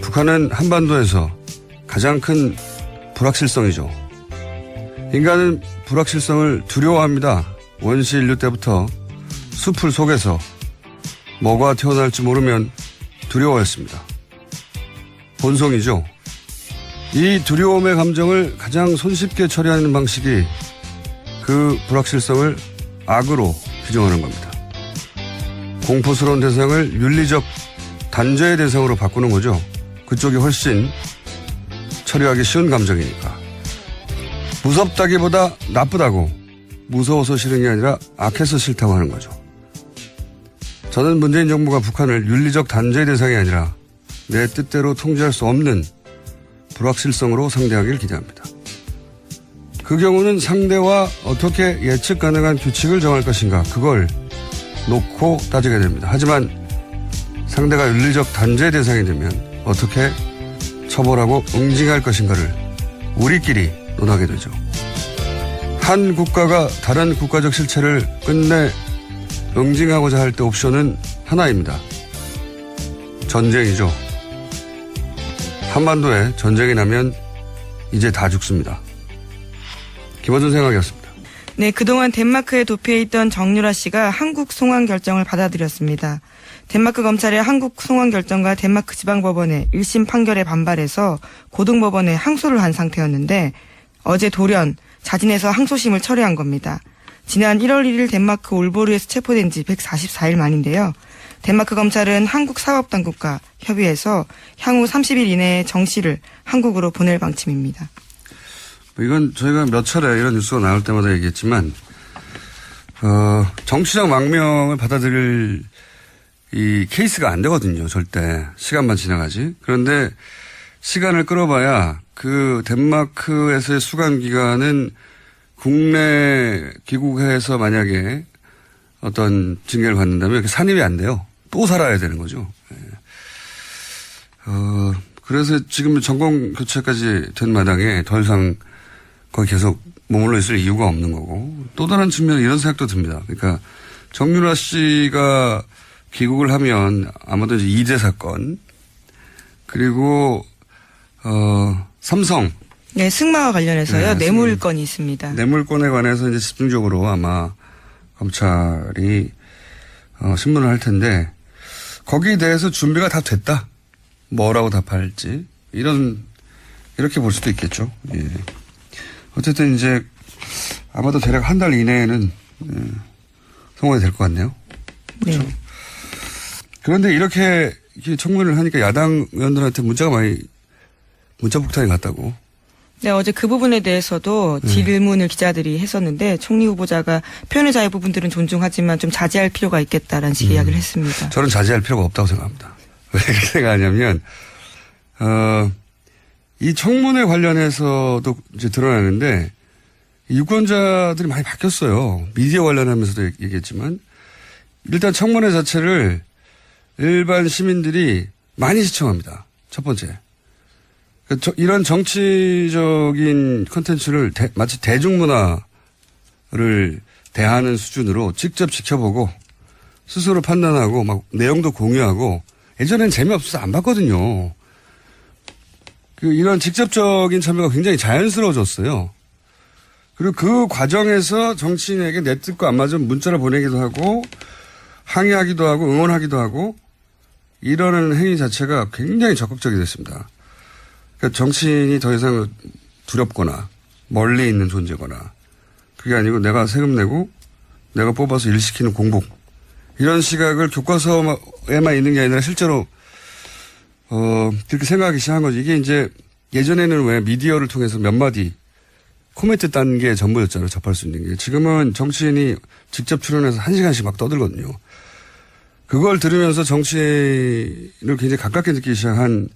북한은 한반도에서 가장 큰 불확실성이죠. 인간은 불확실성을 두려워합니다. 원시 인류 때부터 숲을 속에서 뭐가 태어날지 모르면 두려워했습니다. 본성이죠. 이 두려움의 감정을 가장 손쉽게 처리하는 방식이 그 불확실성을 악으로 규정하는 겁니다. 공포스러운 대상을 윤리적 단죄의 대상으로 바꾸는 거죠. 그쪽이 훨씬 처리하기 쉬운 감정이니까. 무섭다기보다 나쁘다고, 무서워서 싫은 게 아니라 악해서 싫다고 하는 거죠. 저는 문재인 정부가 북한을 윤리적 단죄의 대상이 아니라 내 뜻대로 통제할 수 없는 불확실성으로 상대하길 기대합니다. 그 경우는 상대와 어떻게 예측 가능한 규칙을 정할 것인가, 그걸 놓고 따지게 됩니다. 하지만 상대가 윤리적 단죄의 대상이 되면 어떻게 처벌하고 응징할 것인가를 우리끼리 논하게 되죠. 한 국가가 다른 국가적 실체를 끝내 응징하고자 할 때 옵션은 하나입니다. 전쟁이죠. 한반도에 전쟁이 나면 이제 다 죽습니다. 김어준 생각이었습니다. 네, 그동안 덴마크에 도피해 있던 정유라 씨가 한국 송환 결정을 받아들였습니다. 덴마크 검찰의 한국 송환 결정과 덴마크 지방법원의 1심 판결에 반발해서 고등법원에 항소를 한 상태였는데 어제 돌연 자진해서 항소심을 철회한 겁니다. 지난 1월 1일 덴마크 올보르에서 체포된 지 144일 만인데요. 덴마크 검찰은 한국 사법당국과 협의해서 향후 30일 이내에 정 씨를 한국으로 보낼 방침입니다. 이건 저희가 몇 차례 이런 뉴스가 나올 때마다 얘기했지만 정치적 망명을 받아들일 이 케이스가 안 되거든요. 절대. 시간만 지나가지. 그런데 시간을 끌어봐야 그 덴마크에서의 수감 기간은 국내 귀국해서 만약에 어떤 징계를 받는다면 이렇게 산입이 안 돼요. 또 살아야 되는 거죠. 그래서 지금 정권 교체까지 된 마당에 더 이상 거기 계속 머물러 있을 이유가 없는 거고, 또 다른 측면에 이런 생각도 듭니다. 그러니까 정유라 씨가 귀국을 하면 아마도 이제 이재 사건, 그리고 삼성. 네, 승마와 관련해서요. 네, 뇌물건이 있습니다. 뇌물건에 관해서 이제 집중적으로 아마 검찰이 신문을 할 텐데 거기에 대해서 준비가 다 됐다. 뭐라고 답할지 이렇게 볼 수도 있겠죠. 예. 어쨌든 이제 아마도 대략 한 달 이내에는 통과가 될 것 같네요. 네. 그런데 이렇게 청문회를 하니까 야당 의원들한테 문자 폭탄이 갔다고. 네, 어제 그 부분에 대해서도 질문을 기자들이 했었는데 총리 후보자가 표현의 자유 부분들은 존중하지만 좀 자제할 필요가 있겠다라는 식의 이야기를 했습니다. 저는 자제할 필요가 없다고 생각합니다. 왜 그렇게 생각하냐면, 이 청문회 관련해서도 이제 드러나는데, 유권자들이 많이 바뀌었어요. 미디어 관련하면서도 얘기했지만, 일단 청문회 자체를 일반 시민들이 많이 시청합니다. 첫 번째. 이런 정치적인 콘텐츠를 마치 대중문화를 대하는 수준으로 직접 지켜보고 스스로 판단하고 막 내용도 공유하고 예전엔 재미없어서 안 봤거든요. 이런 직접적인 참여가 굉장히 자연스러워졌어요. 그리고 그 과정에서 정치인에게 내 뜻과 안 맞으면 문자를 보내기도 하고 항의하기도 하고 응원하기도 하고 이러는 행위 자체가 굉장히 적극적이 됐습니다. 그러니까 정치인이 더 이상 두렵거나 멀리 있는 존재거나 그게 아니고 내가 세금 내고 내가 뽑아서 일시키는 공복 이런 시각을 교과서에만 있는 게 아니라 실제로 그렇게 생각하기 시작한 거지. 이게 이제 예전에는 왜 미디어를 통해서 몇 마디 코멘트 딴 게 전부였잖아요. 접할 수 있는 게. 지금은 정치인이 직접 출연해서 1시간씩 막 떠들거든요. 그걸 들으면서 정치를 굉장히 가깝게 느끼기 시작한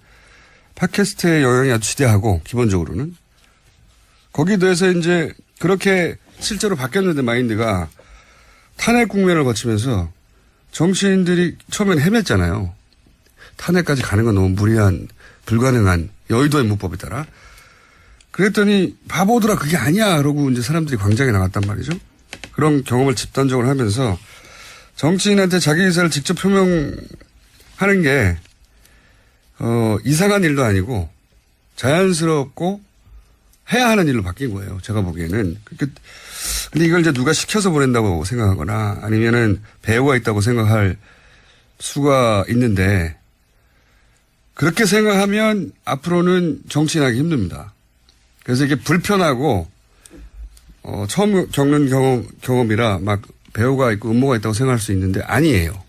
팟캐스트의 영향이 아주 지대하고 기본적으로는 거기에 대해서 이제 그렇게 실제로 바뀌었는데 마인드가 탄핵 국면을 거치면서 정치인들이 처음엔 헤맸잖아요. 탄핵까지 가는 건 너무 무리한 불가능한 여의도의 문법에 따라 그랬더니 바보들아 그게 아니야 그러고 이제 사람들이 광장에 나갔단 말이죠. 그런 경험을 집단적으로 하면서 정치인한테 자기 의사를 직접 표명하는 게 이상한 일도 아니고 자연스럽고 해야 하는 일로 바뀐 거예요. 제가 보기에는. 근데 이걸 이제 누가 시켜서 보낸다고 생각하거나 아니면은 배우가 있다고 생각할 수가 있는데 그렇게 생각하면 앞으로는 정치인하기 힘듭니다. 그래서 이게 불편하고 처음 겪는 경험이라 막 배우가 있고 음모가 있다고 생각할 수 있는데 아니에요.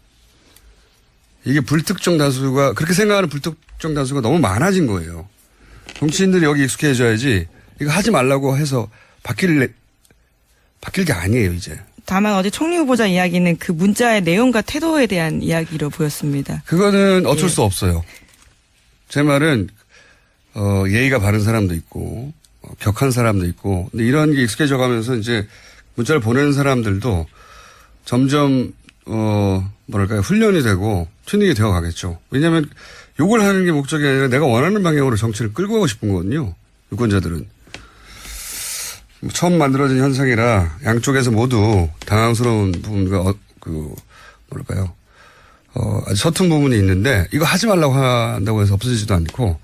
이게 불특정 다수가 그렇게 생각하는 불특정 다수가 너무 많아진 거예요. 정치인들이 여기 익숙해져야지 이거 하지 말라고 해서 바뀔 게 아니에요 이제. 다만 어제 총리 후보자 이야기는 그 문자의 내용과 태도에 대한 이야기로 보였습니다. 그거는 어쩔 수 없어요. 제 말은 예의가 바른 사람도 있고 격한 사람도 있고 근데 이런 게 익숙해져 가면서 이제 문자를 보내는 사람들도 점점 뭐랄까요 훈련이 되고 튜닝이 되어 가겠죠. 왜냐하면 욕을 하는 게 목적이 아니라 내가 원하는 방향으로 정치를 끌고 가고 싶은 거거든요. 유권자들은. 처음 만들어진 현상이라 양쪽에서 모두 당황스러운 부분과 뭐랄까요 아주 서툰 부분이 있는데 이거 하지 말라고 한다고 해서 없어지지도 않고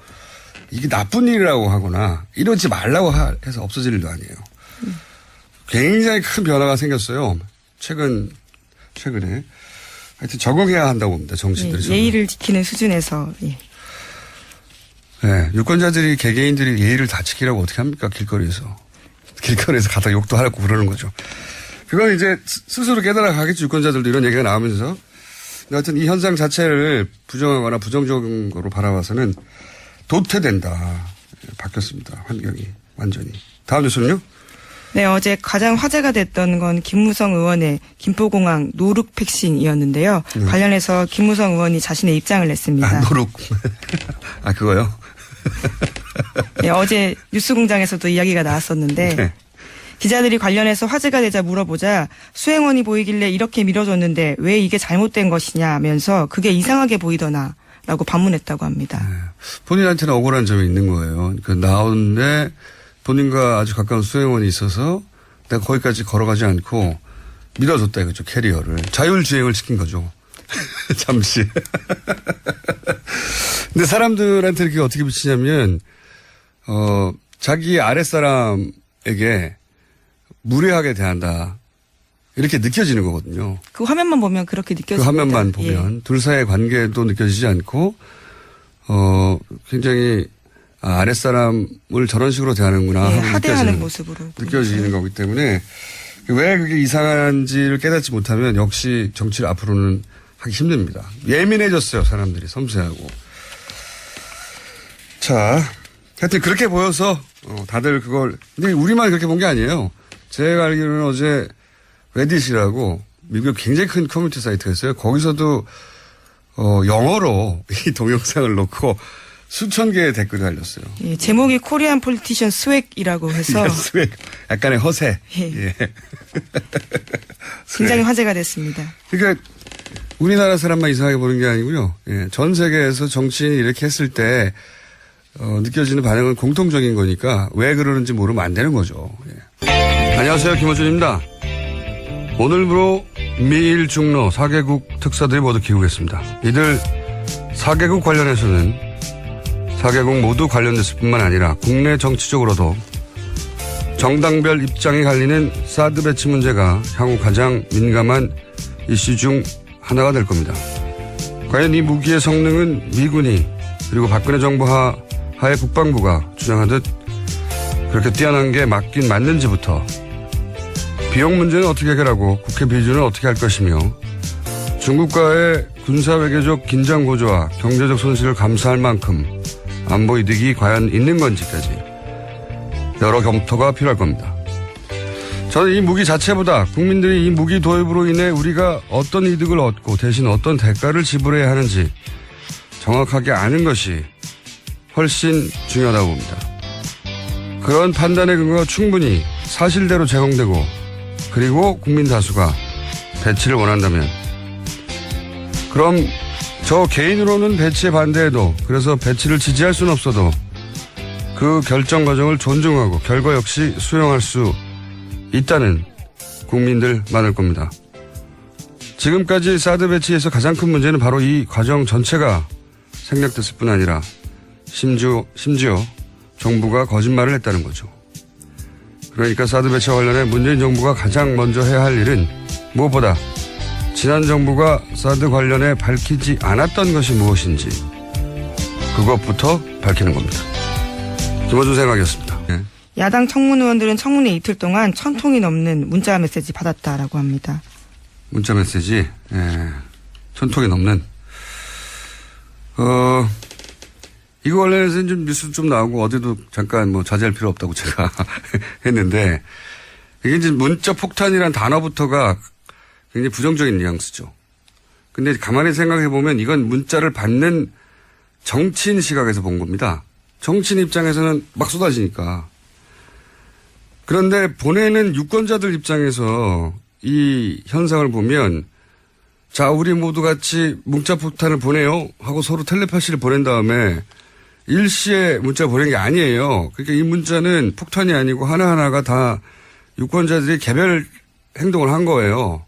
이게 나쁜 일이라고 하거나 이러지 말라고 해서 없어질 일도 아니에요. 굉장히 큰 변화가 생겼어요. 최근에. 하여튼 적응해야 한다고 봅니다. 정치인들이. 예의를 지키는 수준에서. 예. 네, 유권자들이 개개인들이 예의를 다 지키라고 어떻게 합니까? 길거리에서 가다 욕도 하라고 그러는 거죠. 그건 이제 스스로 깨달아 가겠죠. 유권자들도 이런 얘기가 나오면서. 하여튼 이 현상 자체를 부정하거나 부정적으로 바라봐서는 도태된다. 바뀌었습니다. 환경이 완전히. 다음 뉴스는요? 네, 어제 가장 화제가 됐던 건 김무성 의원의 김포공항 노룩 패싱이었는데요. 관련해서 김무성 의원이 자신의 입장을 냈습니다. 노룩. 그거요? 네, 어제 뉴스공장에서도 이야기가 나왔었는데 네. 기자들이 관련해서 화제가 되자 물어보자 수행원이 보이길래 이렇게 밀어줬는데 왜 이게 잘못된 것이냐면서 그게 이상하게 보이더나라고 반문했다고 합니다. 네. 본인한테는 억울한 점이 있는 거예요. 나오는데 본인과 아주 가까운 수행원이 있어서 내가 거기까지 걸어가지 않고 밀어줬다 이거죠. 캐리어를. 자율주행을 시킨 거죠. 잠시. 근데 사람들한테 이렇게 어떻게 비치냐면 자기 아랫사람에게 무례하게 대한다. 이렇게 느껴지는 거거든요. 그 화면만 보면 그렇게 느껴집니다. 그 화면만 보면. 예. 둘 사이의 관계도 느껴지지 않고 굉장히 아랫사람을 저런 식으로 대하는구나 예, 하고 하대하는 모습으로 느껴지는 거기 때문에 왜 그게 이상한지를 깨닫지 못하면 역시 정치를 앞으로는 하기 힘듭니다. 예민해졌어요. 사람들이 섬세하고. 자, 하여튼 그렇게 보여서 다들 그걸 근데 우리만 그렇게 본 게 아니에요. 제가 알기로는 어제 레딧이라고 미국 굉장히 큰 커뮤니티 사이트가 있어요. 거기서도 영어로 이 동영상을 놓고 수천 개의 댓글이 달렸어요. 예, 제목이 코리안 폴리티션 스웩이라고 해서 스웩. 약간의 허세. 예. 굉장히 화제가 됐습니다. 그러니까 우리나라 사람만 이상하게 보는 게 아니고요. 예, 전 세계에서 정치인이 이렇게 했을 때 느껴지는 반응은 공통적인 거니까 왜 그러는지 모르면 안 되는 거죠. 예. 안녕하세요. 김호준입니다. 오늘부로 미일 중로 4개국 특사들이 모두 귀국했습니다. 이들 4개국 관련해서는 4개국 모두 관련됐을 뿐만 아니라 국내 정치적으로도 정당별 입장이 갈리는 사드 배치 문제가 향후 가장 민감한 이슈 중 하나가 될 겁니다. 과연 이 무기의 성능은 미군이 그리고 박근혜 정부 하에 국방부가 주장하듯 그렇게 뛰어난 게 맞긴 맞는지부터 비용 문제는 어떻게 해결하고 국회 비준은 어떻게 할 것이며 중국과의 군사외교적 긴장 고조와 경제적 손실을 감수할 만큼 안보 이득이 과연 있는 건지까지 여러 검토가 필요할 겁니다. 저는 이 무기 자체보다 국민들이 이 무기 도입으로 인해 우리가 어떤 이득을 얻고 대신 어떤 대가를 지불해야 하는지 정확하게 아는 것이 훨씬 중요하다고 봅니다. 그런 판단의 근거가 충분히 사실대로 제공되고 그리고 국민 다수가 배치를 원한다면 그럼 저 개인으로는 배치에 반대해도 그래서 배치를 지지할 수는 없어도 그 결정 과정을 존중하고 결과 역시 수용할 수 있다는 국민들 많을 겁니다. 지금까지 사드 배치에서 가장 큰 문제는 바로 이 과정 전체가 생략됐을 뿐 아니라 심지어 정부가 거짓말을 했다는 거죠. 그러니까 사드 배치와 관련해 문재인 정부가 가장 먼저 해야 할 일은 무엇보다 지난 정부가 사드 관련해 밝히지 않았던 것이 무엇인지 그것부터 밝히는 겁니다. 김어준 생각이었습니다. 네. 야당 청문 의원들은 청문회 이틀 동안 1,000통이 넘는 문자 메시지 받았다라고 합니다. 문자 메시지 1,000통이 넘는 이거 관련해서는 좀 뉴스 좀 나오고 어디도 잠깐 뭐 자제할 필요 없다고 제가 했는데 이게 이제 문자 폭탄이라는 단어부터가 굉장히 부정적인 뉘앙스죠. 근데 가만히 생각해 보면 이건 문자를 받는 정치인 시각에서 본 겁니다. 정치인 입장에서는 막 쏟아지니까. 그런데 보내는 유권자들 입장에서 이 현상을 보면 자, 우리 모두 같이 문자 폭탄을 보내요 하고 서로 텔레파시를 보낸 다음에 일시에 문자 보낸 게 아니에요. 그러니까 이 문자는 폭탄이 아니고 하나하나가 다 유권자들이 개별 행동을 한 거예요.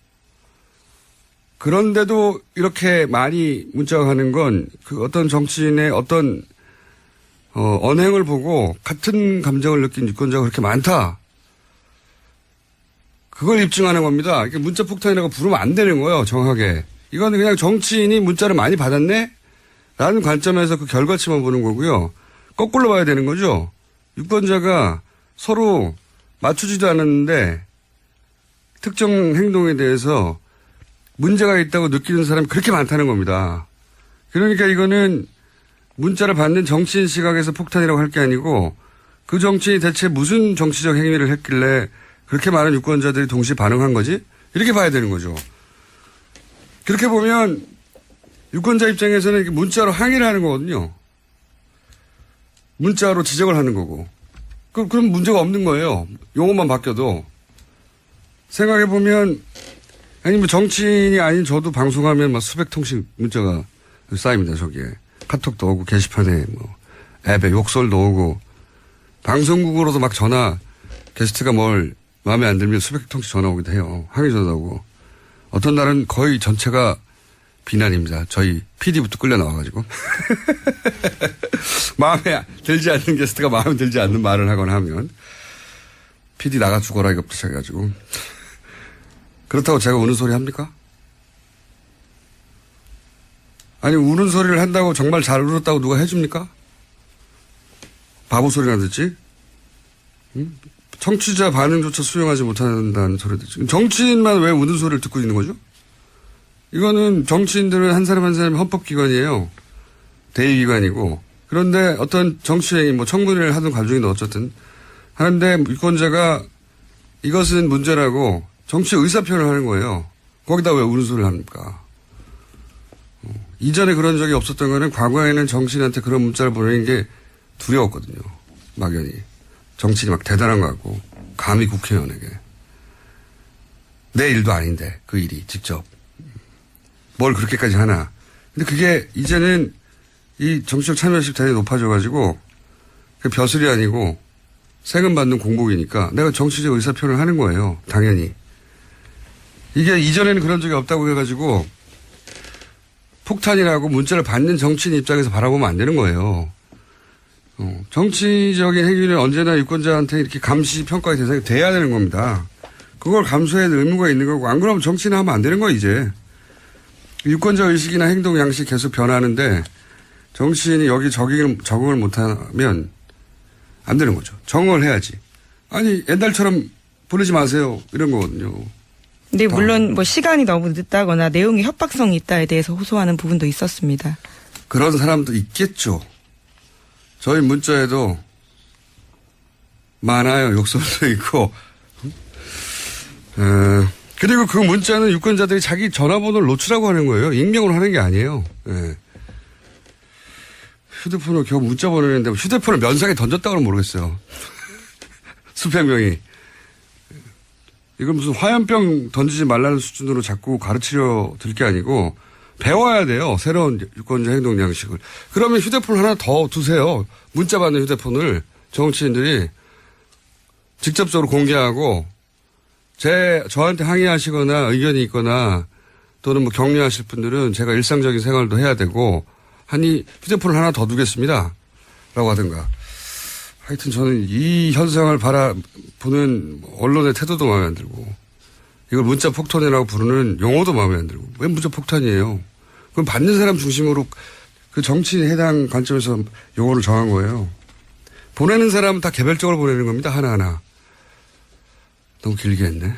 그런데도 이렇게 많이 문자가 가는 건 그 어떤 정치인의 어떤 언행을 보고 같은 감정을 느낀 유권자가 그렇게 많다. 그걸 입증하는 겁니다. 그러니까 문자 폭탄이라고 부르면 안 되는 거예요. 정확하게. 이건 그냥 정치인이 문자를 많이 받았네? 라는 관점에서 그 결과치만 보는 거고요. 거꾸로 봐야 되는 거죠. 유권자가 서로 맞추지도 않았는데 특정 행동에 대해서 문제가 있다고 느끼는 사람이 그렇게 많다는 겁니다. 그러니까 이거는 문자를 받는 정치인 시각에서 폭탄이라고 할 게 아니고 그 정치인이 대체 무슨 정치적 행위를 했길래 그렇게 많은 유권자들이 동시에 반응한 거지? 이렇게 봐야 되는 거죠. 그렇게 보면 유권자 입장에서는 문자로 항의를 하는 거거든요. 문자로 지적을 하는 거고. 그럼 문제가 없는 거예요. 용어만 바뀌어도. 생각해보면 아니 뭐 정치인이 아닌 저도 방송하면 막 수백 통씩 문자가 쌓입니다. 저기에. 카톡도 오고 게시판에 뭐 앱에 욕설도 오고 방송국으로도 막 전화 게스트가 뭘 마음에 안 들면 수백 통씩 전화 오기도 해요. 항의 전화 오고. 어떤 날은 거의 전체가 비난입니다. 저희 PD부터 끌려 나와가지고. 마음에 들지 않는 게스트가 마음에 들지 않는 말을 하거나 하면 PD 나가 죽어라 이것부터 시작해가지고. 그렇다고 제가 우는 소리 합니까? 아니 우는 소리를 한다고 정말 잘 울었다고 누가 해줍니까? 바보 소리나 듣지? 응? 청취자 반응조차 수용하지 못한다는 소리 듣지. 정치인만 왜 우는 소리를 듣고 있는 거죠? 이거는 정치인들은 한 사람 한 사람이 헌법기관이에요. 대의기관이고. 그런데 어떤 정치행위, 뭐 청문회를 하든 가중이든 어쨌든 하는데 유권자가 이것은 문제라고 정치 의사표현을 하는 거예요. 거기다 왜 우는 소리를 합니까? 이전에 그런 적이 없었던 거는 과거에는 정치인한테 그런 문자를 보내는 게 두려웠거든요. 막연히. 정치인이 막 대단한 것 같고 감히 국회의원에게. 내 일도 아닌데 그 일이 직접. 뭘 그렇게까지 하나. 근데 그게 이제는 이 정치적 참여식 대단히 높아져가지고 그 벼슬이 아니고 세금 받는 공복이니까 내가 정치적 의사표현을 하는 거예요. 당연히. 이게 이전에는 그런 적이 없다고 해가지고 폭탄이라고 문자를 받는 정치인 입장에서 바라보면 안 되는 거예요. 정치적인 행위는 언제나 유권자한테 이렇게 감시 평가의 대상이 돼야 되는 겁니다. 그걸 감수해야 될 의무가 있는 거고 안 그러면 정치는 하면 안 되는 거예요 이제. 유권자 의식이나 행동 양식이 계속 변하는데 정치인이 여기 적응을 못하면 안 되는 거죠. 적응을 해야지. 아니 옛날처럼 부르지 마세요 이런 거거든요. 근데 물론 뭐 시간이 너무 늦다거나 내용이 협박성이 있다에 대해서 호소하는 부분도 있었습니다. 그런 사람도 있겠죠. 저희 문자에도 많아요. 욕설도 있고. 그리고 그 문자는 유권자들이 자기 전화번호를 노출하고 하는 거예요. 익명으로 하는 게 아니에요. 예. 휴대폰을 겨우 문자 보내는데 휴대폰을 면상에 던졌다고는 모르겠어요. 수백 명이. 이건 무슨 화염병 던지지 말라는 수준으로 자꾸 가르치려 들 게 아니고 배워야 돼요. 새로운 유권자 행동 양식을. 그러면 휴대폰 하나 더 두세요. 문자 받는 휴대폰을 정치인들이 직접적으로 공개하고 저한테 항의하시거나 의견이 있거나 또는 뭐 격려하실 분들은 제가 일상적인 생활도 해야 되고 하니 휴대폰을 하나 더 두겠습니다. 라고 하든가. 하여튼 저는 이 현상을 바라보는 언론의 태도도 마음에 안 들고 이걸 문자 폭탄이라고 부르는 용어도 마음에 안 들고 왜 문자 폭탄이에요? 그럼 받는 사람 중심으로 그 정치인 해당 관점에서 용어를 정한 거예요. 보내는 사람은 다 개별적으로 보내는 겁니다. 하나하나. 너무 길게 했네.